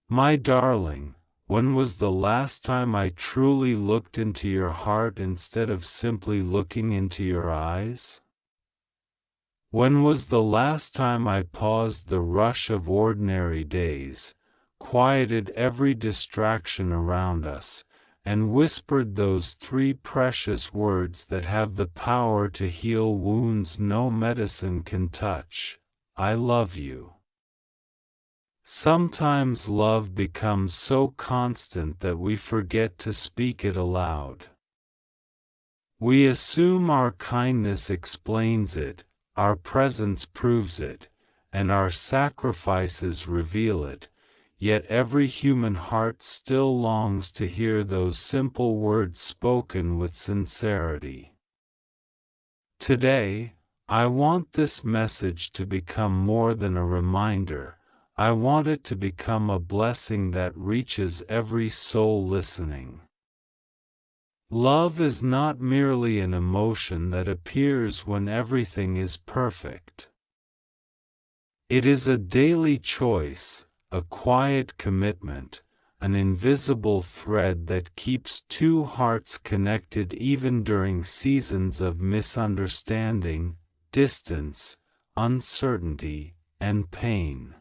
My darling, when was the last time I truly looked into your heart instead of simply looking into your eyes? When was the last time I paused the rush of ordinary days, quieted every distraction around us, and whispered those three precious words that have the power to heal wounds no medicine can touch: I love you? Sometimes love becomes so constant that we forget to speak it aloud. We assume our kindness explains it, our presence proves it, and our sacrifices reveal it, yet every human heart still longs to hear those simple words spoken with sincerity. Today, I want this message to become more than a reminder. I want it to become a blessing that reaches every soul listening. Love is not merely an emotion that appears when everything is perfect. It is a daily choice, a quiet commitment, an invisible thread that keeps two hearts connected even during seasons of misunderstanding, distance, uncertainty, and pain.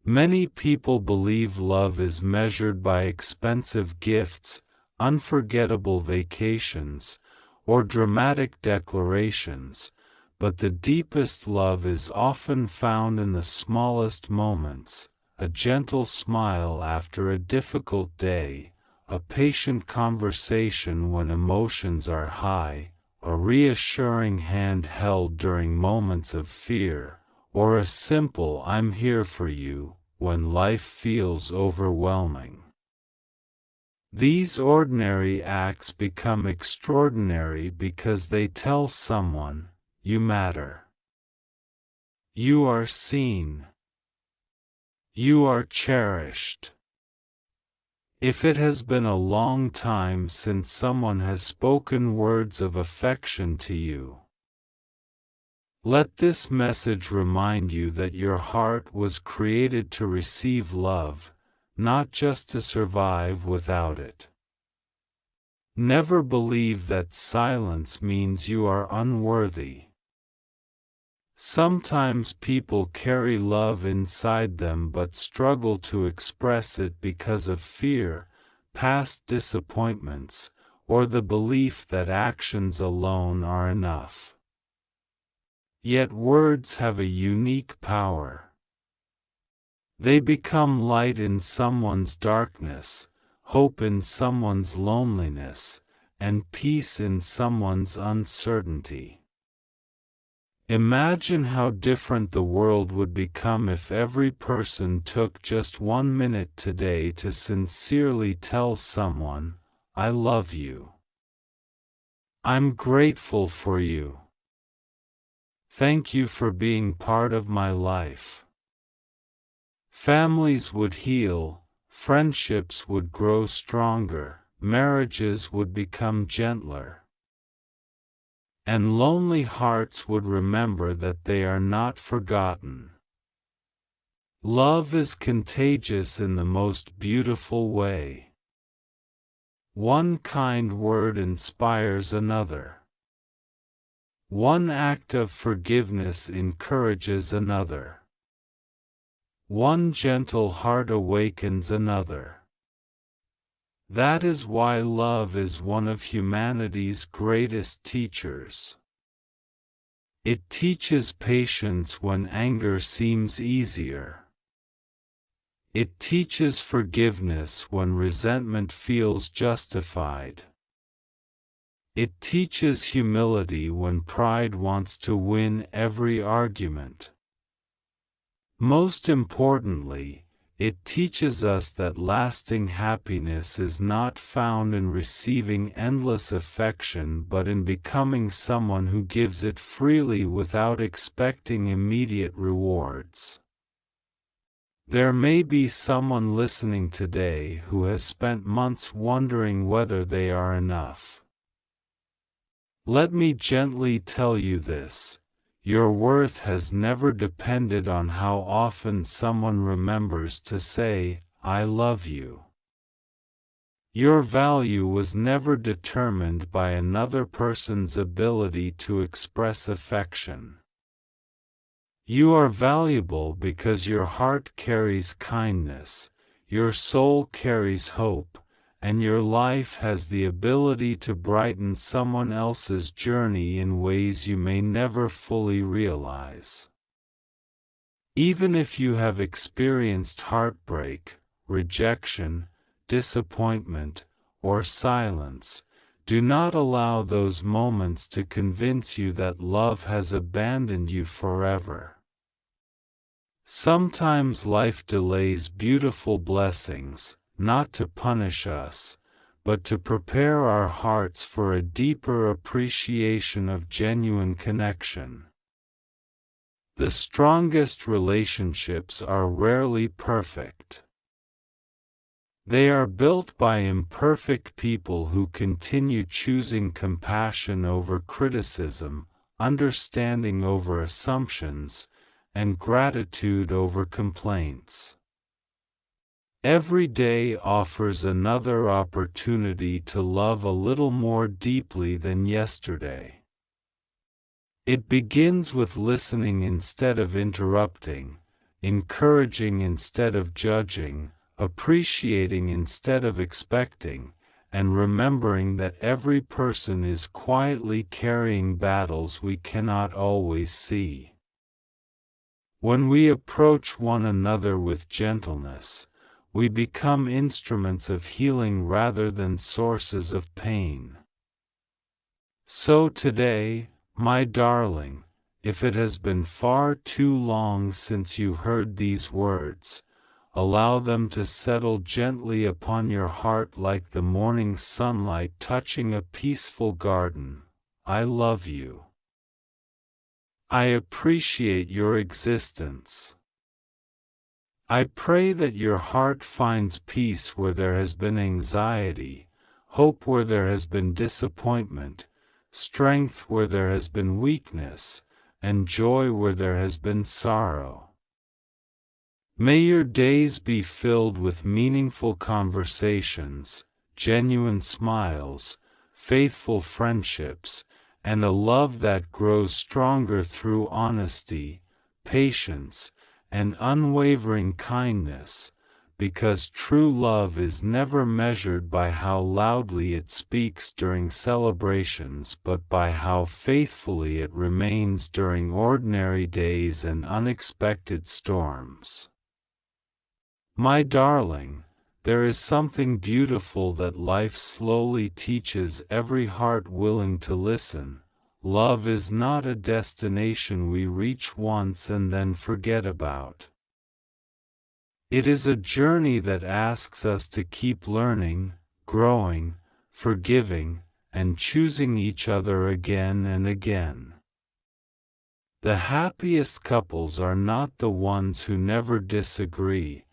Many people believe love is measured by expensive gifts, unforgettable vacations, or dramatic declarations, but the deepest love is often found in the smallest moments: a gentle smile after a difficult day, a patient conversation when emotions are high, a reassuring hand held during moments of fear, or a simple "I'm here for you" when life feels overwhelming. These ordinary acts become extraordinary because they tell someone, you matter. You are seen. You are cherished. If it has been a long time since someone has spoken words of affection to you, let this message remind you that your heart was created to receive love, not just to survive without it. Never believe that silence means you are unworthy. Sometimes people carry love inside them but struggle to express it because of fear, past disappointments, or the belief that actions alone are enough. Yet words have a unique power. They become light in someone's darkness, hope in someone's loneliness, and peace in someone's uncertainty. Imagine how different the world would become if every person took just 1 minute today to sincerely tell someone, I love you. I'm grateful for you. Thank you for being part of my life. Families would heal, friendships would grow stronger, marriages would become gentler, and lonely hearts would remember that they are not forgotten. Love is contagious in the most beautiful way. One kind word inspires another. One act of forgiveness encourages another. One gentle heart awakens another. That is why love is one of humanity's greatest teachers. It teaches patience when anger seems easier. It teaches forgiveness when resentment feels justified. It teaches humility when pride wants to win every argument. Most importantly, it teaches us that lasting happiness is not found in receiving endless affection but in becoming someone who gives it freely without expecting immediate rewards. There may be someone listening today who has spent months wondering whether they are enough. Let me gently tell you this: Your worth has never depended on how often someone remembers to say, "I love you." Your value was never determined by another person's ability to express affection. You are valuable because your heart carries kindness, your soul carries hope, and your life has the ability to brighten someone else's journey in ways you may never fully realize. Even if you have experienced heartbreak, rejection, disappointment, or silence, do not allow those moments to convince you that love has abandoned you forever. Sometimes life delays beautiful blessings, not to punish us, but to prepare our hearts for a deeper appreciation of genuine connection. The strongest relationships are rarely perfect. They are built by imperfect people who continue choosing compassion over criticism, understanding over assumptions, and gratitude over complaints. Every day offers another opportunity to love a little more deeply than yesterday. It begins with listening instead of interrupting, encouraging instead of judging, appreciating instead of expecting, and remembering that every person is quietly carrying battles we cannot always see. When we approach one another with gentleness, we become instruments of healing rather than sources of pain. So today, my darling, if it has been far too long since you heard these words, allow them to settle gently upon your heart like the morning sunlight touching a peaceful garden. I love you. I appreciate your existence. I pray that your heart finds peace where there has been anxiety, hope where there has been disappointment, strength where there has been weakness, and joy where there has been sorrow. May your days be filled with meaningful conversations, genuine smiles, faithful friendships, and a love that grows stronger through honesty, patience, and unwavering kindness, because true love is never measured by how loudly it speaks during celebrations but by how faithfully it remains during ordinary days and unexpected storms. My darling, there is something beautiful that life slowly teaches every heart willing to listen. Love is not a destination we reach once and then forget about. It is a journey that asks us to keep learning, growing, forgiving, and choosing each other again and again. The happiest couples are not the ones who never disagree.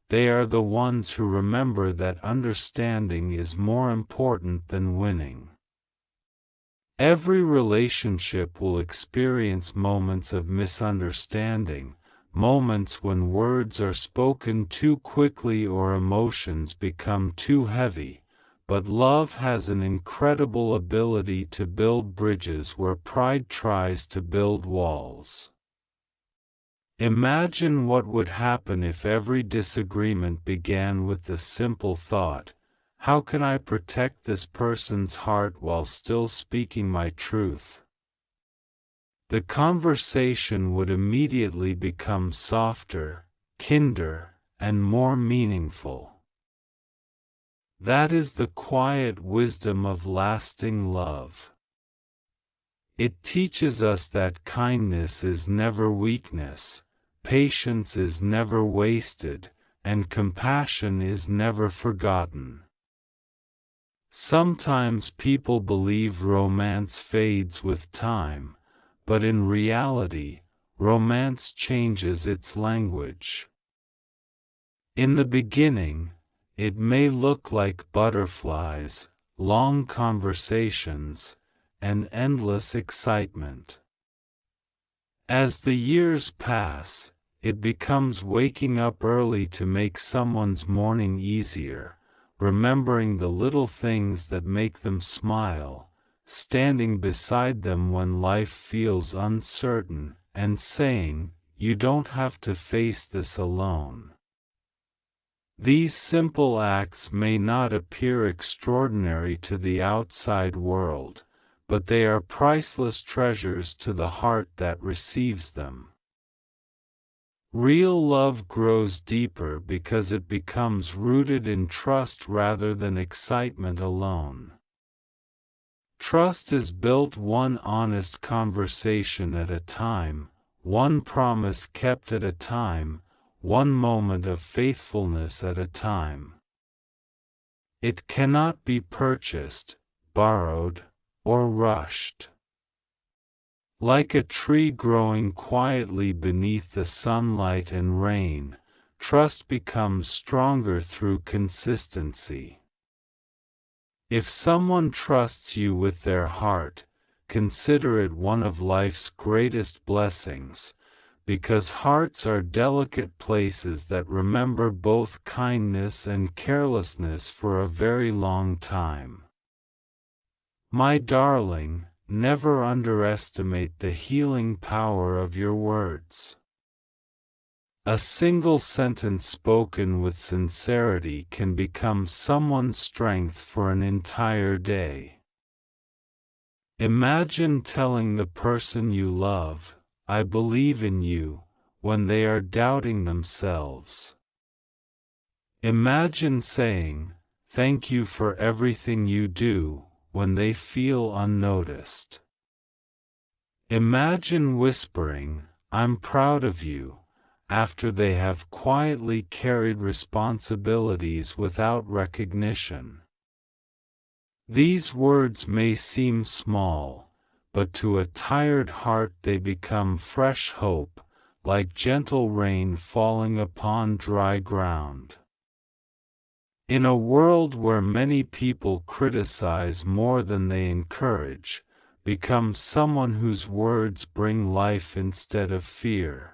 They are the ones who remember that understanding is more important than winning. Every relationship will experience moments of misunderstanding, moments when words are spoken too quickly or emotions become too heavy, but love has an incredible ability to build bridges where pride tries to build walls. Imagine what would happen if every disagreement began with the simple thought, "How can I protect this person's heart while still speaking my truth?" The conversation would immediately become softer, kinder, and more meaningful. That is the quiet wisdom of lasting love. It teaches us that kindness is never weakness, patience is never wasted, and compassion is never forgotten. Sometimes people believe romance fades with time, but in reality, romance changes its language. In the beginning, it may look like butterflies, long conversations, and endless excitement. As the years pass, it becomes waking up early to make someone's morning easier, remembering the little things that make them smile, standing beside them when life feels uncertain, and saying, "You don't have to face this alone." These simple acts may not appear extraordinary to the outside world, but they are priceless treasures to the heart that receives them. Real love grows deeper because it becomes rooted in trust rather than excitement alone. Trust is built one honest conversation at a time, one promise kept at a time, one moment of faithfulness at a time. It cannot be purchased, borrowed, or rushed. Like a tree growing quietly beneath the sunlight and rain, trust becomes stronger through consistency. If someone trusts you with their heart, consider it one of life's greatest blessings, because hearts are delicate places that remember both kindness and carelessness for a very long time. My darling, never underestimate the healing power of your words. A single sentence spoken with sincerity can become someone's strength for an entire day. Imagine telling the person you love, "I believe in you," when they are doubting themselves. Imagine saying, "Thank you for everything you do," when they feel unnoticed. Imagine whispering, "I'm proud of you," after they have quietly carried responsibilities without recognition. These words may seem small, but to a tired heart they become fresh hope, like gentle rain falling upon dry ground. In a world where many people criticize more than they encourage, become someone whose words bring life instead of fear.